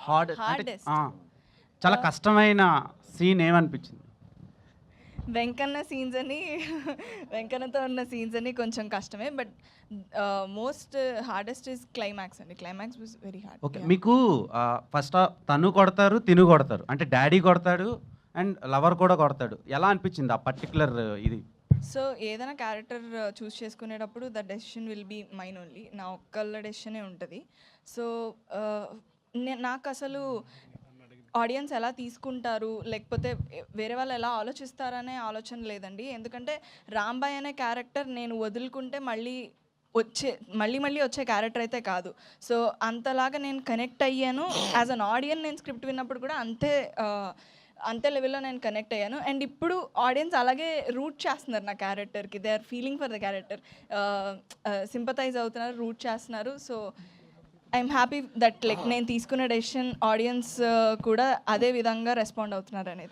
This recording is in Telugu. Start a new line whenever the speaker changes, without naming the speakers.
హార్డ్ అంటే
హార్డెస్ట్
చాలా కష్టమైన సీన్ ఏమనిపించింది?
వెంకన్న సీన్స్ అని వెంకన్నతో ఉన్న సీన్స్ అని కొంచెం కష్టమే, but most hardest is climax అండి. Climax was very hard.
Okay. మీకు ఫస్ట్ తను కొడతారు, తిను కొడతారు. అంటే డ్యాడీ కొడతాడు అండ్ లవర్ కూడా కొడతాడు. ఎలా అనిపించింది ఆ పర్టిక్యులర్ ఇది?
సో ఏదైనా క్యారెక్టర్ చూస్ చేసుకునేటప్పుడు the decision will be mine only. నా ఒక్కళ్ళ డెసిషనే ఉంటుంది. సో నాకు అసలు ఆడియన్స్ ఎలా తీసుకుంటారు, లేకపోతే వేరే వాళ్ళు ఎలా ఆలోచిస్తారనే ఆలోచన లేదండి. ఎందుకంటే రాంబాయ్ అనే క్యారెక్టర్ నేను వదులుకుంటే మళ్ళీ మళ్ళీ వచ్చే క్యారెక్టర్ అయితే కాదు. సో అంతలాగా నేను కనెక్ట్ అయ్యాను. యాజ్ అన్ ఆడియన్ నేను స్క్రిప్ట్ విన్నప్పుడు కూడా అంతే లెవెల్లో నేను కనెక్ట్ అయ్యాను. అండ్ ఇప్పుడు ఆడియన్స్ అలాగే రూట్ చేస్తున్నారు నా క్యారెక్టర్కి. They are feeling for the character, sympathize అవుతున్నారు, రూట్ చేస్తున్నారు. So I'm happy that like నేను తీసుకున్న డెసిషన్ ఆడియన్స్ కూడా అదే విధంగా రెస్పాండ్ అవుతున్నారు అనేది.